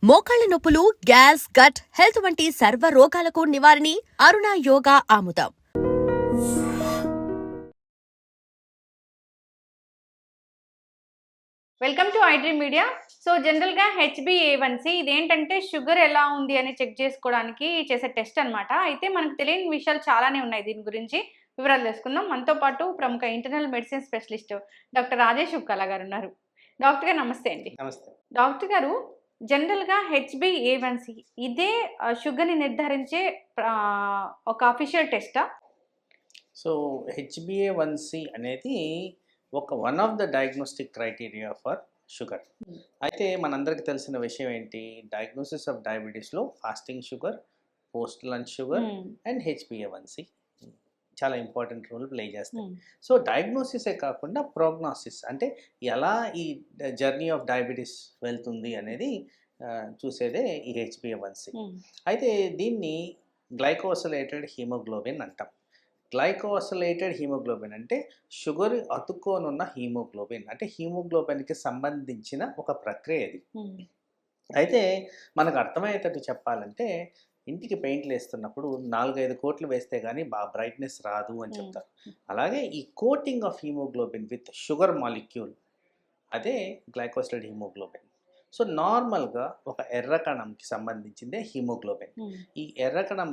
మోకాళ్ల నొప్పులు, gas, gut health వంటి సర్వ రోగాలకు నివారణి అరుణ యోగా ఆముదం. Welcome to iDream media. So జనరల్గా HbA1c ఇదేంటంటే షుగర్ ఎలా ఉంది అని చెక్ చేసుకోవడానికి చేసే టెస్ట్ అనమాట. అయితే మనకు తెలియని విషయాలు చాలానే ఉన్నాయి. దీని గురించి వివరాలు తెలుసుకుందాం. మనతో పాటు ప్రముఖ internal medicine specialist doctor Rajesh Ukkala గారు ఉన్నారు. డాక్టర్ గారు నమస్తే అండి. నమస్తే. డాక్టర్ గారు, జనరల్గా HbA1c ఇదే షుగర్ని నిర్ధారించే ఒక అఫీషియల్ టెస్టా? సో HbA1c అనేది one of the diagnostic criteria for sugar. అయితే మనందరికీ తెలిసిన విషయం ఏంటి, డయాగ్నోసిస్ ఆఫ్ డయాబెటీస్లో fasting sugar, post lunch sugar and HbA1c చాలా ఇంపార్టెంట్ రోల్ ప్లే చేస్తాయి. సో డయాగ్నోసిసే కాకుండా ప్రోగ్నోసిస్ అంటే ఎలా ఈ జర్నీ ఆఫ్ డయాబెటీస్ వెళ్తుంది అనేది చూసేదే ఈ HbA1c. అయితే దీన్ని గ్లైకోసిలేటెడ్ హీమోగ్లోబిన్ అంటాం. గ్లైకోసిలేటెడ్ హీమోగ్లోబిన్ అంటే షుగర్ అతుక్కోనున్న హీమోగ్లోబిన్, అంటే హీమోగ్లోబిన్కి సంబంధించిన ఒక ప్రక్రియ ఇది. అయితే మనకు అర్థమయ్యేటట్టు చెప్పాలంటే, ఇంటికి పెయింట్లు వేస్తున్నప్పుడు 4-5 కోట్లు వేస్తే కానీ బ్రైట్నెస్ రాదు అని చెప్తారు. అలాగే ఈ coating of haemoglobin with sugar molecule అదే గ్లైకోసిలేటెడ్ హీమోగ్లోబిన్. సో నార్మల్గా ఒక ఎర్ర కణంకి సంబంధించిందే హీమోగ్లోబిన్. ఈ ఎర్ర కణం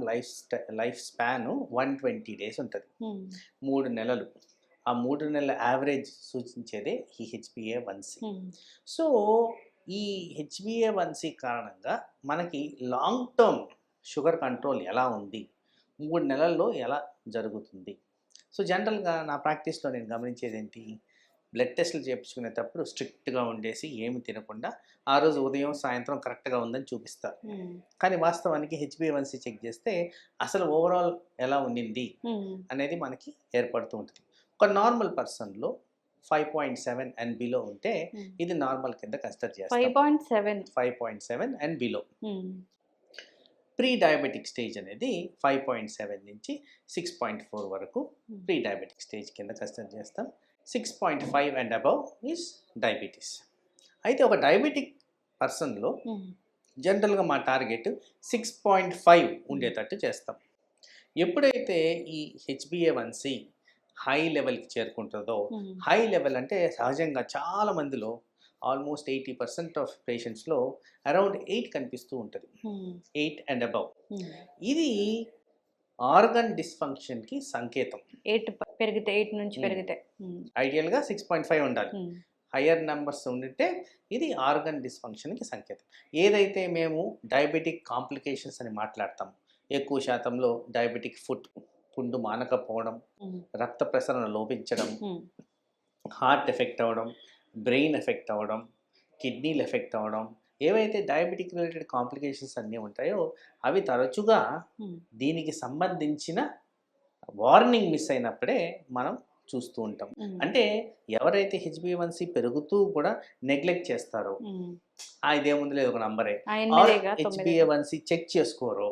లైఫ్ స్పాన్ 120 days ఉంటుంది, 3 నెలలు. ఆ 3 నెలల యావరేజ్ సూచించేదే ఈ HbA1c. సో ఈ HbA1c కారణంగా మనకి లాంగ్ టర్మ్ షుగర్ కంట్రోల్ ఎలా ఉంది, 3 నెలల్లో ఎలా జరుగుతుంది. సో జనరల్గా నా ప్రాక్టీస్లో నేను గమనించేది ఏంటి, బ్లడ్ టెస్టులు చేయించుకునేటప్పుడు స్ట్రిక్ట్గా ఉండేసి ఏమి తినకుండా ఆ రోజు ఉదయం సాయంత్రం కరెక్ట్గా ఉందని చూపిస్తారు. కానీ వాస్తవానికి HbA1c చెక్ చేస్తే అసలు ఓవరాల్ ఎలా ఉండింది అనేది మనకి ఏర్పడుతూ ఉంటుంది. ఒక నార్మల్ పర్సన్లో 5.7 అండ్ బిలో ఉంటే ఇది నార్మల్ కింద కన్సిడర్ చేస్తాం. 5.7 and below. Pre diabetic stage అనేది 5.7 నుంచి 6.4 వరకు ప్రీ డయాబెటిక్ స్టేజ్ కింద కన్సిడర్ చేస్తాం. 6.5 అండ్ అబవ్ ఈజ్ డయాబెటీస్. అయితే ఒక డయాబెటిక్ పర్సన్లో జనరల్గా మా టార్గెట్ 6.5 ఉండేటట్టు చేస్తాం. ఎప్పుడైతే ఈ HbA1c హై లెవెల్కి చేరుకుంటుందో, హై లెవెల్ అంటే సహజంగా చాలా మందిలో ఆల్మోస్ట్ 80% ఆఫ్ పేషెంట్స్లో అరౌండ్ 8 కనిపిస్తూ ఉంటుంది, 8 అండ్ అబవ్. ఇది ఆర్గన్ డిస్ఫంక్షన్కి సంకేతం. 8 నుంచి పెరిగితే ఐడియల్గా 6.5 ఉండాలి. హయ్యర్ నెంబర్స్ ఉంటే ఇది ఆర్గన్ డిస్ఫంక్షన్కి సంకేతం. ఏదైతే మేము డయాబెటిక్ కాంప్లికేషన్స్ అని మాట్లాడతాం, ఎక్కువ శాతంలో డయాబెటిక్ ఫుట్, పుండు మానకపోవడం, రక్త ప్రసరణ లోపించడం, హార్ట్ ఎఫెక్ట్ అవ్వడం, బ్రెయిన్ ఎఫెక్ట్ అవ్వడం, కిడ్నీలు ఎఫెక్ట్ అవ్వడం, ఏవైతే డయాబెటిక్ రిలేటెడ్ కాంప్లికేషన్స్ అన్నీ ఉంటాయో అవి తరచుగా దీనికి సంబంధించిన వార్నింగ్ మిస్ అయినప్పుడే మనం చూస్తూ ఉంటాం. అంటే ఎవరైతే HbA1c పెరుగుతూ కూడా నెగ్లెక్ట్ చేస్తారో, ఇదేముంది లేదు ఒక నంబరే, HbA1c చెక్ చేసుకోరు,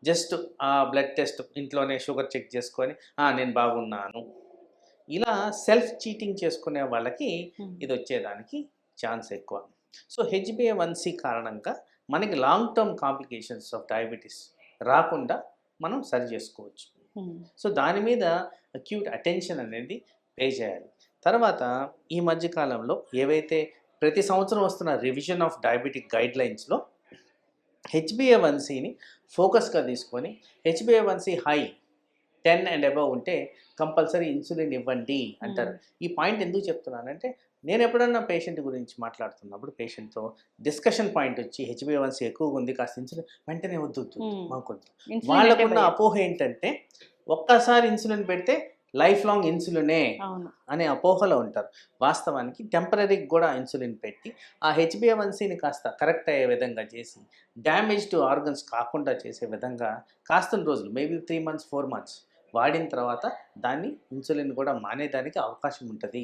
జస్ట్ ఆ బ్లడ్ టెస్ట్ ఇంట్లోనే షుగర్ చెక్ చేసుకొని నేను బాగున్నాను, ఇలా సెల్ఫ్ చీటింగ్ చేసుకునే వాళ్ళకి ఇది వచ్చేదానికి ఛాన్స్ ఎక్కువ. సో HbA1c కారణంగా మనకి long term complications of diabetes రాకుండా మనం సరి చేసుకోవచ్చు. సో దాని మీద అక్యూట్ అటెన్షన్ అనేది పే చేయాలి. తర్వాత ఈ మధ్యకాలంలో ఏవైతే ప్రతి సంవత్సరం వస్తున్న రివిజన్ ఆఫ్ డయాబెటిక్ గైడ్లైన్స్లో HbA1cని ఫోకస్గా తీసుకొని HbA1c హై 10 అండ్ అబవ్ ఉంటే కంపల్సరీ ఇన్సులిన్ ఇవ్వండి అంటారు. ఈ పాయింట్ ఎందుకు చెప్తున్నానంటే, నేను ఎప్పుడన్నా పేషెంట్ గురించి మాట్లాడుతున్నప్పుడు పేషెంట్తో డిస్కషన్ పాయింట్ వచ్చి HbA1c ఎక్కువగా ఉంది, కాస్త ఇన్సులిన్ వెంటనే వద్దు మాకొద్దు. వాళ్ళకున్న అపోహ ఏంటంటే, ఒక్కసారి ఇన్సులిన్ పెడితే లైఫ్ లాంగ్ ఇన్సులినే అనే అపోహలో ఉంటారు. వాస్తవానికి టెంపరీకి కూడా ఇన్సులిన్ పెట్టి ఆ HbA1cని కాస్త కరెక్ట్ అయ్యే విధంగా చేసి, డ్యామేజ్ టు ఆర్గన్స్ కాకుండా చేసే విధంగా కాస్త రోజులు, మేబీ 3 months 4 months వాడిన తర్వాత దాన్ని ఇన్సులిన్ కూడా మానేదానికి అవకాశం ఉంటుంది.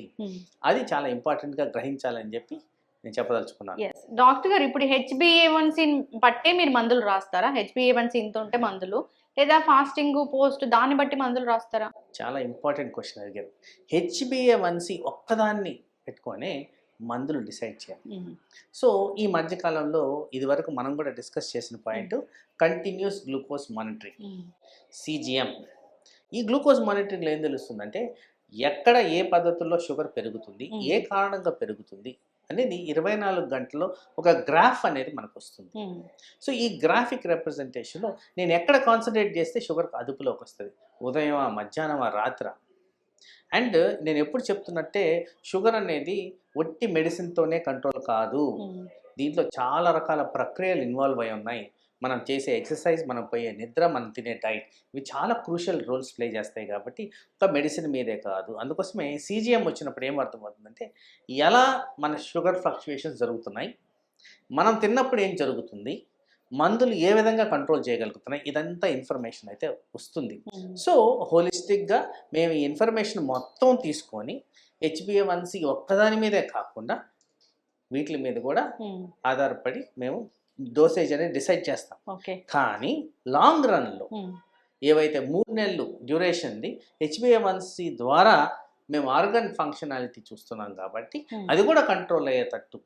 అది చాలా ఇంపార్టెంట్గా గ్రహించాలని చెప్పి నేను చెప్పదలుచుకున్నాను. డాక్టర్ గారు, ఇప్పుడు HbA1c బట్టే మీరు మందులు రాస్తారా? HbA1c ఇంత ఉంటే మందులు, లేదా ఫాస్టింగ్ పోస్ట్ దాన్ని బట్టి మందులు రాస్తారా? చాలా ఇంపార్టెంట్ క్వశ్చన్ అడిగారు. HbA1c ఒక్కదాన్ని పెట్టుకొని మందులు డిసైడ్ చేయాలి. సో ఈ మధ్యకాలంలో ఇదివరకు మనం కూడా డిస్కస్ చేసిన point continuous glucose monitoring, CGM. ఈ గ్లూకోజ్ మానిటరింగ్లో ఏం తెలుస్తుందంటే ఎక్కడ ఏ పద్ధతుల్లో షుగర్ పెరుగుతుంది, ఏ కారణంగా పెరుగుతుంది అనేది 24 గంటల్లో ఒక గ్రాఫ్ అనేది మనకు వస్తుంది. సో ఈ గ్రాఫిక్ రిప్రజెంటేషన్లో నేను ఎక్కడ కాన్సన్ట్రేట్ చేస్తే షుగర్ అదుపులోకి వస్తుంది, ఉదయమా, మధ్యాహ్నమా, రాత్ర. అండ్ నేను ఎప్పుడు చెప్తున్నట్టే షుగర్ అనేది ఒట్టి మెడిసిన్తోనే కంట్రోల్ కాదు, దీంట్లో చాలా రకాల ప్రక్రియలు ఇన్వాల్వ్ అయి ఉన్నాయి. మనం చేసే ఎక్సర్సైజ్, మనం పోయే నిద్ర, మనం తినే డైట్, ఇవి చాలా క్రూషియల్ రోల్స్ ప్లే చేస్తాయి. కాబట్టి ఒక మెడిసిన్ మీదే కాదు. అందుకోసమే CGM వచ్చినప్పుడు ఏం అర్థమవుతుందంటే ఎలా మన షుగర్ ఫ్లక్చుయేషన్స్ జరుగుతున్నాయి, మనం తిన్నప్పుడు ఏం జరుగుతుంది, మందులు ఏ విధంగా కంట్రోల్ చేయగలుగుతున్నాయి, ఇదంతా ఇన్ఫర్మేషన్ అయితే వస్తుంది. సో హోలిస్టిక్గా మేము ఈ ఇన్ఫర్మేషన్ మొత్తం తీసుకొని HbA1c ఒక్కదాని మీదే కాకుండా వీటి మీద కూడా ఆధారపడి మేము డోసేజ్ అనేది డిసైడ్ చేస్తాం. కానీ లాంగ్ రన్లో ఏవైతే 3 నెలలు డ్యూరేషన్ది HbA1c ద్వారా మేము ఆర్గన్ ఫంక్షనాలిటీ చూస్తున్నాం కాబట్టి అది కూడా కంట్రోల్ అయ్యేటట్టు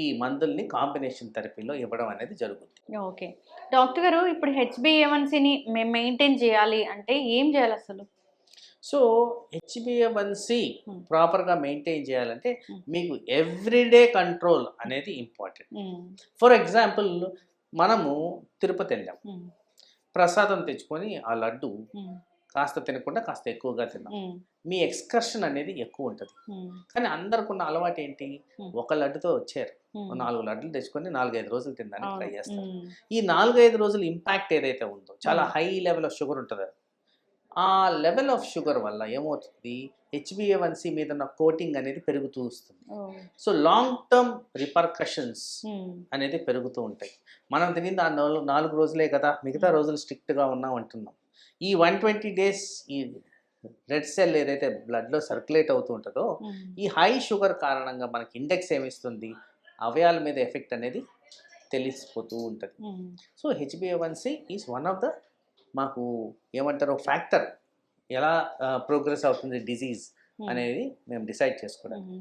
ఈ మందుల్ని కాంబినేషన్ థెరపీలో ఇవ్వడం అనేది జరుగుతుంది. ఓకే డాక్టర్ గారు, ఇప్పుడు HbA1cని మేము మెయింటైన్ చేయాలి అంటే ఏం చేయాలి అసలు? సో HbA1c ప్రాపర్గా మెయింటైన్ చేయాలంటే మీకు ఎవ్రీడే కంట్రోల్ అనేది ఇంపార్టెంట్. ఫర్ ఎగ్జాంపుల్ మనము తిరుపతి వెళ్ళాం, ప్రసాదం తెచ్చుకొని ఆ లడ్డు కాస్త తినకుండా కాస్త ఎక్కువగా తిన్నాం, మీ ఎక్స్కర్షన్ అనేది ఎక్కువ ఉంటుంది. కానీ అందరికున్న అలవాటు ఏంటి, ఒక లడ్డుతో వచ్చారు, 4 లడ్డులు తెచ్చుకొని 4-5 రోజులు తినడానికి ట్రై చేస్తారు. ఈ 4-5 రోజులు ఇంపాక్ట్ ఏదైతే ఉందో చాలా హై లెవెల్ ఆఫ్ షుగర్ ఉంటుంది. ఆ లెవెల్ ఆఫ్ షుగర్ వల్ల ఏమవుతుంది, HbA1c మీద ఉన్న కోటింగ్ అనేది పెరుగుతూ వస్తుంది. సో లాంగ్ టర్మ్ రిపర్కషన్స్ అనేది పెరుగుతూ ఉంటాయి. మనం తినింది ఆ 4 రోజులే కదా, మిగతా రోజులు స్ట్రిక్ట్గా ఉన్నాం అంటున్నాం. ఈ 120 days ఈ రెడ్ సెల్ ఏదైతే బ్లడ్లో సర్క్యులేట్ అవుతూ ఉంటుందో ఈ హై షుగర్ కారణంగా మనకి ఇండెక్స్ ఏమిస్తుంది, అవయాల మీద ఎఫెక్ట్ అనేది తెలిసిపోతూ ఉంటుంది. So HbA1c is one of the మాకు ఏమంటారు ఫ్యాక్టర్, ఎలా ప్రోగ్రెస్ అవుతుంది డిజీజ్ అనేది మేము డిసైడ్ చేసుకోవడానికి.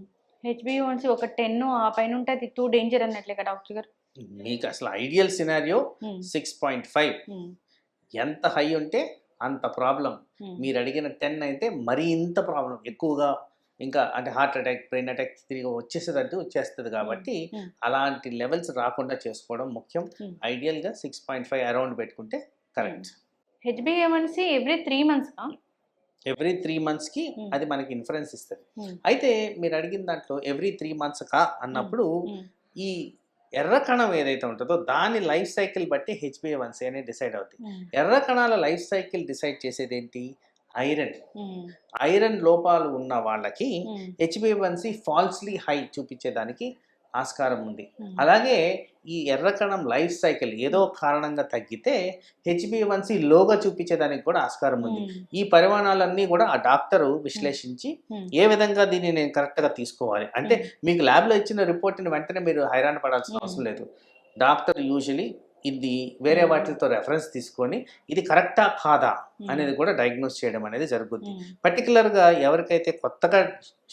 HbA1c ఒక 10 ఆ పైన ఉంటే అది టూ డేంజర్ అన్నట్లే కదా డాక్టర్ గారు? మీకు అసలు ఐడియల్ సినారియో 6.5, ఎంత హై ఉంటే అంత ప్రాబ్లం. మీరు అడిగిన 10 అయితే మరీ ఇంత ప్రాబ్లం ఎక్కువగా, ఇంకా అంటే హార్ట్ అటాక్, బ్రెయిన్ అటాక్ తిరిగి వచ్చేస్తుంది. కాబట్టి అలాంటి లెవెల్స్ రాకుండా చేసుకోవడం ముఖ్యం. ఐడియల్గా 6.5 అరౌండ్ పెట్టుకుంటే correct. HbA1c every 3 months every 3 monthsకి అది మనకి ఇన్ఫరెన్స్ ఇస్తుంది. అయితే మీరు అడిగిన దాంట్లో ఎవ్రీ 3 months అన్నప్పుడు ఈ ఎర్ర కణం ఏదైతే ఉంటుందో దాని లైఫ్ సైకిల్ బట్టి HbA1c అనేది డిసైడ్ అవుతుంది. ఎర్ర కణాల లైఫ్ సైకిల్ డిసైడ్ చేసేది ఏంటి, ఐరన్ లోపాలు ఉన్న వాళ్ళకి HbA1c ఫాల్స్లీ హై చూపించేదానికి ఆస్కారం ఉంది. అలాగే ఈ ఎర్ర కణం లైఫ్ సైకిల్ ఏదో కారణంగా తగ్గితే HbA1c లోగా చూపించేదానికి కూడా ఆస్కారం ఉంది. ఈ పరిమాణాలన్నీ కూడా ఆ డాక్టరు విశ్లేషించి ఏ విధంగా దీన్ని నేను కరెక్ట్గా తీసుకోవాలి అంటే మీకు ల్యాబ్లో ఇచ్చిన రిపోర్ట్ని వెంటనే మీరు హైరాణ పడాల్సిన అవసరం లేదు. డాక్టర్ యూజువలీ ఇది వేరే వాటితో రెఫరెన్స్ తీసుకొని ఇది కరెక్టా కాదా అనేది కూడా డయాగ్నోస్ చేయడం అనేది జరుగుతుంది. పర్టికులర్గా ఎవరికైతే కొత్తగా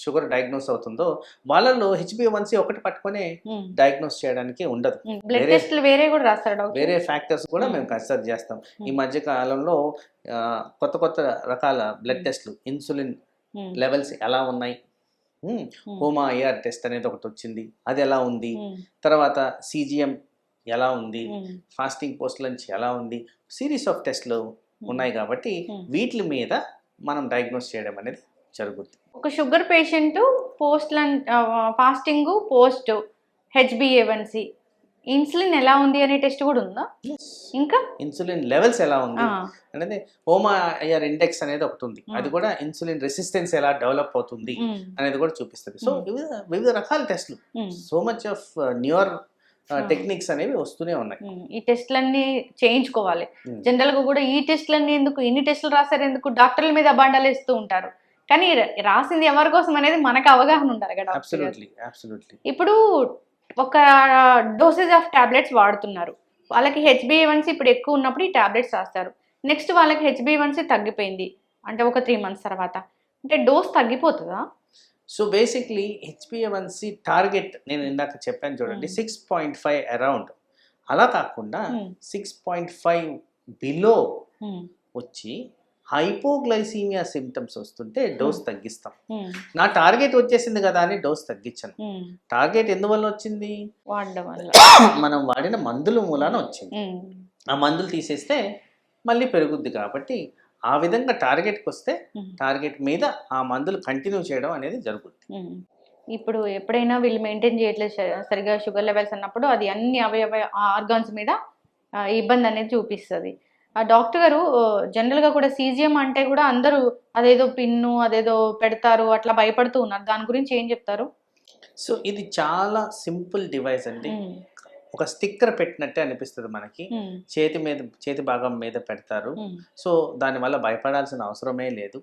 షుగర్ డయాగ్నోస్ అవుతుందో వాళ్ళలో HbA1c ఒకటి పట్టుకొని డయాగ్నోస్ చేయడానికి ఉండదు, వేరే ఫ్యాక్టర్స్ కూడా మేము కన్సిడర్ చేస్తాం. ఈ మధ్య కాలంలో కొత్త రకాల బ్లడ్ టెస్ట్లు, ఇన్సులిన్ లెవెల్స్ ఎలా ఉన్నాయి, హోమా IR టెస్ట్ అనేది ఒకటి వచ్చింది, అది ఎలా ఉంది, తర్వాత CGM ఎలా ఉంది, ఫాస్టింగ్ పోస్ట్ లంచ్ ఎలా ఉంది, సిరీస్ ఆఫ్ టెస్ట్లు ఉన్నాయి. కాబట్టి వీటి మీద మనం డయాగ్నోస్ చేయడం అనేది జరుగుతుంది. ఒక sugar patient fasting post HbA1c insulin ఎలా ఉంది అనే టెస్ట్ కూడా ఉందా? ఇంకా ఇన్సులిన్ లెవెల్స్ ఎలా ఉంది అనేది హోమా IR ఇండెక్స్ అనేది ఒకటి ఉంది, అది కూడా ఇన్సులిన్ రెసిస్టెన్స్ ఎలా డెవలప్ అవుతుంది అనేది కూడా చూపిస్తుంది. సో వివిధ రకాల టెస్ట్లు, so much of newer techniques అనేవి వస్తూనే ఉన్నాయి. ఈ టెస్ట్లన్నీ చేయించుకోవాలి. జనరల్ గా కూడా ఈ టెస్ట్లన్నీ ఎందుకు, ఇన్ని టెస్టులు రాశారు ఎందుకు, డాక్టర్ల మీద అబాండాలు వేస్తూ ఉంటారు. కానీ రాసింది ఎవరి కోసం అనేది మనకు అవగాహన ఉండాలి కదా. ఇప్పుడు ఒక డోసేజ్ ఆఫ్ టాబ్లెట్స్ వాడుతున్నారు, వాళ్ళకి HbA1c ఇప్పుడు ఎక్కువ ఉన్నప్పుడు ఈ టాబ్లెట్స్ రాస్తారు. నెక్స్ట్ వాళ్ళకి HbA1c తగ్గిపోయింది అంటే ఒక 3 months తర్వాత, అంటే డోస్ తగ్గిపోతుందా? సో బేసిక్లీ హెచ్బిఏవన్సి టార్గెట్ నేను ఇందాక చెప్పాను చూడండి 6.5 అరౌండ్, అలా కాకుండా 6.5 బిలో వచ్చి హైపోగ్లైసీమియా సిమ్టమ్స్ వస్తుంటే డోస్ తగ్గిస్తాం. నా టార్గెట్ వచ్చేసింది కదా అని డోస్ తగ్గించను. టార్గెట్ ఎందువల్ల వచ్చింది? వాడడం వల్ల మనం వాడిన మందుల మూలాన వచ్చింది. ఆ మందులు తీసేస్తే మళ్ళీ పెరుగుద్ది కాబట్టి ఆ విధంగా టార్గెట్కి వస్తే టార్గెట్ మీద ఆ మందులు కంటిన్యూ చేయడం అనేది జరుగుతుంది. ఇప్పుడు ఎప్పుడైనా వీళ్ళు మెయింటైన్ చేయట్లేదు సరిగా షుగర్ లెవెల్స్ అన్నప్పుడు అది అన్ని అవయవ ఆర్గాన్స్ మీద ఇబ్బంది అనేది చూపిస్తుంది. ఆ డాక్టర్ గారు జనరల్గా కూడా సీజిఎం అంటే కూడా అందరూ అదేదో పిన్ను అదేదో పెడతారు అట్లా భయపడుతూ ఉన్నారు. దాని గురించి ఏం చెప్తారు? సో ఇది చాలా సింపుల్ డివైస్ అండి. ఒక స్టిక్కర్ పెట్టినట్టే అనిపిస్తుంది మనకి. చేతి భాగం మీద పెడతారు. సో దానివల్ల భయపడాల్సిన అవసరమే లేదు.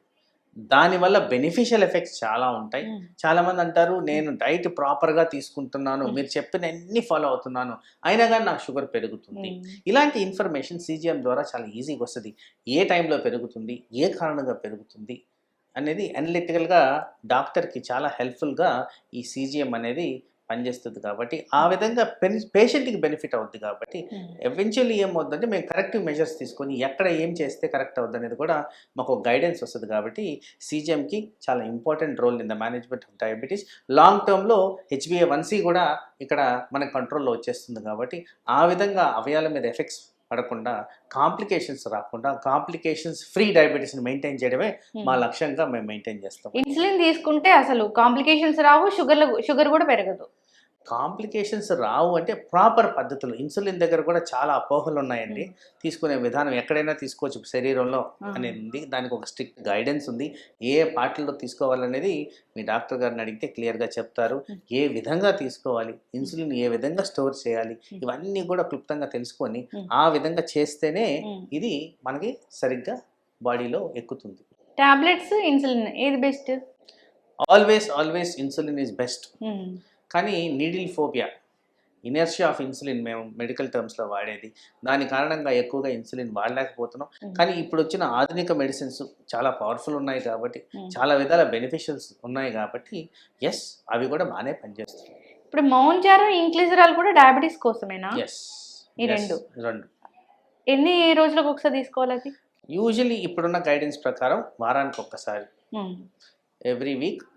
దానివల్ల బెనిఫిషియల్ ఎఫెక్ట్స్ చాలా ఉంటాయి. చాలా మంది అంటారు నేను డైట్ ప్రాపర్గా తీసుకుంటున్నాను, మీరు చెప్పిన అన్ని ఫాలో అవుతున్నాను, అయినా కానీ నాకు షుగర్ పెరుగుతుంది. ఇలాంటి ఇన్ఫర్మేషన్ సీజిఎం ద్వారా చాలా ఈజీగా వస్తుంది. ఏ టైంలో పెరుగుతుంది, ఏ కారణంగా పెరుగుతుంది అనేది అనలిటికల్గా డాక్టర్కి చాలా హెల్ప్ఫుల్గా ఈ సీజిఎం అనేది పనిచేస్తుంది. కాబట్టి ఆ విధంగా పేషెంట్కి బెనిఫిట్ అవుద్ది. కాబట్టి ఎవెన్చువల్లీ ఏమవుతుందంటే మేము కరెక్టివ్ మెజర్స్ తీసుకొని ఎక్కడ ఏం చేస్తే కరెక్ట్ అవుద్ది అనేది కూడా మాకు గైడెన్స్ వస్తుంది. కాబట్టి సీజిఎంకి చాలా important role in the management of diabetes. Long టర్మ్లో హెచ్బిఏవన్సి కూడా ఇక్కడ మన కంట్రోల్లో వచ్చేస్తుంది. కాబట్టి ఆ విధంగా అవయాల మీద ఎఫెక్ట్స్ పడకుండా, కాంప్లికేషన్స్ రాకుండా, కాంప్లికేషన్స్ ఫ్రీ డయాబెటీస్ని మెయింటైన్ చేయడమే మా లక్ష్యంగా మేము మెయింటైన్ చేస్తాం. ఇన్సులిన్ తీసుకుంటే అసలు కాంప్లికేషన్స్ రావు, షుగర్ కూడా పెరగదు. కాంప్లికేషన్స్ రావు అంటే ప్రాపర్ పద్ధతులు. ఇన్సులిన్ దగ్గర కూడా చాలా అపోహలు ఉన్నాయండి. తీసుకునే విధానం ఎక్కడైనా తీసుకోవచ్చు శరీరంలో అనేది ఉంది. దానికి ఒక స్ట్రిక్ట్ గైడెన్స్ ఉంది. ఏ పార్టీలో తీసుకోవాలనేది మీ డాక్టర్ గారిని అడిగితే క్లియర్గా చెప్తారు. ఏ విధంగా తీసుకోవాలి, ఇన్సులిన్ ఏ విధంగా స్టోర్ చేయాలి, ఇవన్నీ కూడా క్లుప్తంగా తెలుసుకొని ఆ విధంగా చేస్తేనే ఇది మనకి సరిగ్గా బాడీలో ఎక్కుతుంది. టాబ్లెట్స్, ఇన్సులిన్ ఏది best? Always insulin is best. కానీ needle phobia, inertia of insulin మేము మెడికల్ టర్మ్స్లో వాడేది. దాని కారణంగా ఎక్కువగా ఇన్సులిన్ వాడలేకపోతున్నాం. కానీ ఇప్పుడు వచ్చిన ఆధునిక మెడిసిన్స్ చాలా పవర్ఫుల్ ఉన్నాయి కాబట్టి, చాలా విధాల బెనిఫిషియల్స్ ఉన్నాయి కాబట్టి ఎస్ అవి కూడా బాగానే పనిచేస్తున్నాయి. ఇప్పుడు మౌంజారో, ఇంక్లిజరాల్ కూడా డయాబెటీస్ కోసమేనా? ఎస్, ఈ రెండు ఎన్ని రెండు రోజులకు ఒకసారి తీసుకోవాలి? అది యూజువలీ ఇప్పుడున్న గైడెన్స్ ప్రకారం వారానికి ఒక్కసారి, ఎవ్రీ వీక్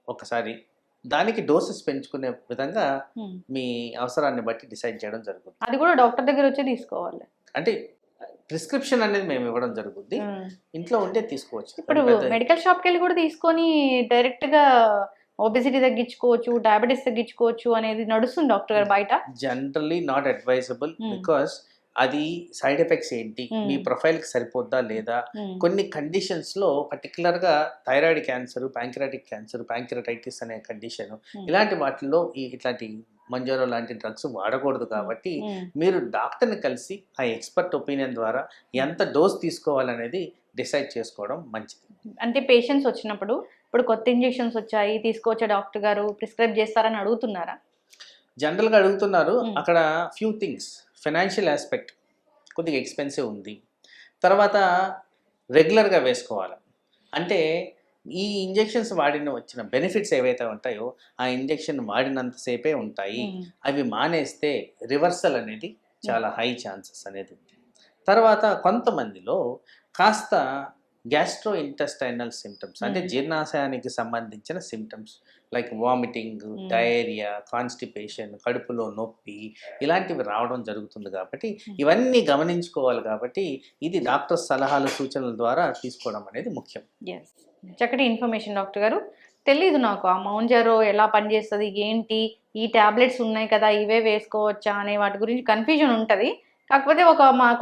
ఒకసారి. దానికి డోసెస్ పెంచుకునే విధంగా మీ అవసరాన్ని బట్టి డిసైడ్ చేయడం జరుగుతుంది. అది కూడా డాక్టర్ దగ్గర వచ్చి తీసుకోవాలి. అంటే ప్రిస్క్రిప్షన్ అనేది మేము ఇవ్వడం జరుగుతుంది. ఇంట్లో ఉంటే తీసుకోవచ్చు. ఇప్పుడు మెడికల్ షాప్కి వెళ్ళి కూడా తీసుకొని డైరెక్ట్గా ఒబెసిటీ తగ్గించుకోవచ్చు, డయాబెటీస్ తగ్గించుకోవచ్చు అనేది నడుస్తుంది డాక్టర్ గారు బయట. Generally not advisable. బికాస్ అది సైడ్ ఎఫెక్ట్స్ ఏంటి, మీ ప్రొఫైల్కి సరిపోద్దా లేదా, కొన్ని కండిషన్స్లో పర్టికులర్గా thyroid cancer, pancreatic cancer, pancreatitis అనే కండిషన్, ఇలాంటి వాటిల్లో ఇట్లాంటి మంజోరో లాంటి డ్రగ్స్ వాడకూడదు. కాబట్టి మీరు డాక్టర్ని కలిసి ఆ ఎక్స్పర్ట్ ఒపీనియన్ ద్వారా ఎంత డోస్ తీసుకోవాలనేది డిసైడ్ చేసుకోవడం మంచిది. అంటే పేషెంట్స్ వచ్చినప్పుడు ఇప్పుడు కొత్త ఇంజెక్షన్స్ వచ్చాయి తీసుకోవచ్చా డాక్టర్ గారు, ప్రిస్క్రైబ్ చేస్తారని అడుగుతున్నారా? జనరల్గా అడుగుతున్నారు. అక్కడ ఫ్యూ థింగ్స్, ఫైనాన్షియల్ ఆస్పెక్ట్ కొద్దిగా ఎక్స్పెన్సివ్ ఉంది. తర్వాత రెగ్యులర్గా వేసుకోవాలి అంటే ఈ ఇంజెక్షన్స్ వచ్చిన బెనిఫిట్స్ ఏవైతే ఉంటాయో ఆ ఇంజెక్షన్ వాడినంతసేపే ఉంటాయి. అవి మానేస్తే రివర్సల్ అనేది చాలా హై ఛాన్సెస్ అనేది ఉంది. తర్వాత కొంతమందిలో కాస్త గ్యాస్ట్రో ఇంటెస్టైనల్ సిమ్టమ్స్ అంటే జీర్ణాశయానికి సంబంధించిన symptoms like vomiting, diarrhoea, constipation, కడుపులో నొప్పి ఇలాంటివి రావడం జరుగుతుంది. కాబట్టి ఇవన్నీ గమనించుకోవాలి. కాబట్టి ఇది డాక్టర్ సలహాలు సూచనల ద్వారా తీసుకోవడం అనేది ముఖ్యం. చక్కటి ఇన్ఫర్మేషన్ డాక్టర్ గారు. తెలీదు నాకు ఆ మౌంజారో ఎలా పనిచేస్తుంది ఏంటి, ఈ టాబ్లెట్స్ ఉన్నాయి కదా ఇవే వేసుకోవచ్చా అనే వాటి గురించి కన్ఫ్యూజన్ ఉంటుంది. కాకపోతే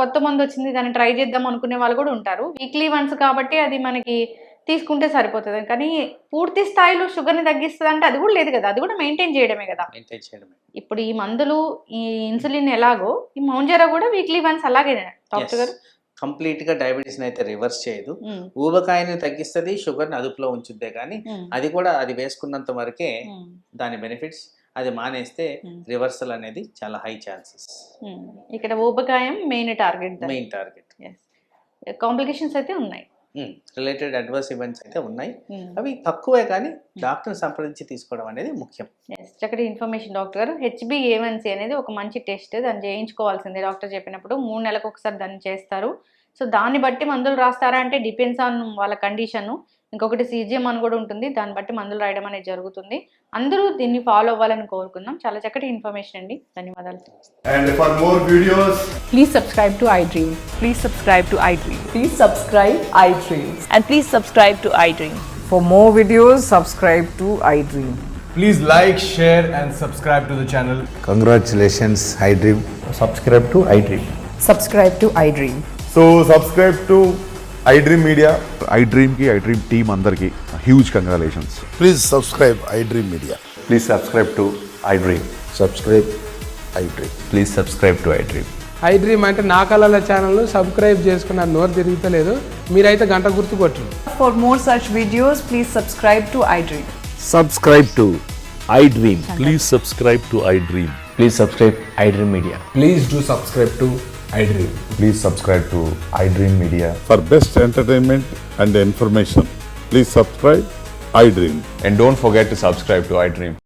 కొత్త మందు వచ్చింది దాన్ని ట్రై చేద్దాం అనుకునే వాళ్ళు కూడా ఉంటారు. వీక్లీ వన్స్ కాబట్టి అది మనకి తీసుకుంటే సరిపోతుంది. కానీ పూర్తి స్థాయిలో షుగర్ని తగ్గిస్తుంది అంటే అది కూడా లేదు కదా, అది కూడా మెయింటైన్ చేయడమే కదా. ఇప్పుడు ఈ మందులు, ఈ ఇన్సులిన్ ఎలాగో ఈ మౌంజారో కూడా వీక్లీ వన్స్ అలాగే డాక్టర్ గారు? కంప్లీట్గా డయాబెటీస్ని అయితే రివర్స్ చేయదు. ఊబకాయని తగ్గిస్తుంది, షుగర్ని అదుపులో ఉంచుద్దే. కానీ అది కూడా అది వేసుకున్నంత వరకే దాని బెనిఫిట్స్. అది మానేస్తే రివర్సల్ అనేది చాలా హై ఛాన్సెస్. ఇక్కడ ఊబకాయం మెయిన్ టార్గెట్. కాంప్లికేషన్స్ అయితే ఉన్నాయి. రిలేటెడ్ అడ్వర్స్ ఈవెంట్స్ అయితే ఉన్నాయి. అవి తక్కువే, కానీ డాక్టర్ని సంప్రదించి తీసుకోవడం అనేది ముఖ్యం. చక్కటి ఇన్ఫర్మేషన్ డాక్టర్ గారు. HbA1c అనేది ఒక మంచి టెస్ట్, దాన్ని చేయించుకోవాల్సిందే. డాక్టర్ చెప్పినప్పుడు 3 నెలలకు ఒకసారి దాన్ని చేస్తారు. సో దాన్ని బట్టి మందులు రాస్తారా అంటే డిపెండ్స్ ఆన్ వాళ్ళ కండిషన్. ఇంకొకటి CGM అని కూడా ఉంటుంది, దాన్ని బట్టి మందులు రాయడం అనేది జరుగుతుంది. అందరూ దీన్ని ఫాలో అవ్వాలని కోరుకుందాం. చాలా చక్కటి ఇన్ఫర్మేషన్ అండి, ధన్యవాదాలు. And for more videos, Please subscribe to iDream. Please subscribe to iDream. Please subscribe iDream. And please subscribe to iDream. For more videos, subscribe to iDream. please like, share, and subscribe to the channel. Congratulations, iDream. subscribe to iDream. Subscribe to iDream. So subscribe to iDream Media. iDream की iDream team अंदर की huge congratulations. Please subscribe iDream Media. Please subscribe to iDream. Subscribe iDream. Please subscribe to iDream. iDream అంటే నా కళల channel subscribe చేసుకున్న నోరు తిరుగుతలేదు, మీరైతే గంట గుర్తు కొట్టండి. For more such videos, please subscribe to iDream. Subscribe to iDream. Please subscribe to iDream. Please subscribe iDream Media. Please do subscribe to iDream. Please subscribe to iDream Media. For best entertainment and information, please subscribe iDream. And don't forget to subscribe to iDream.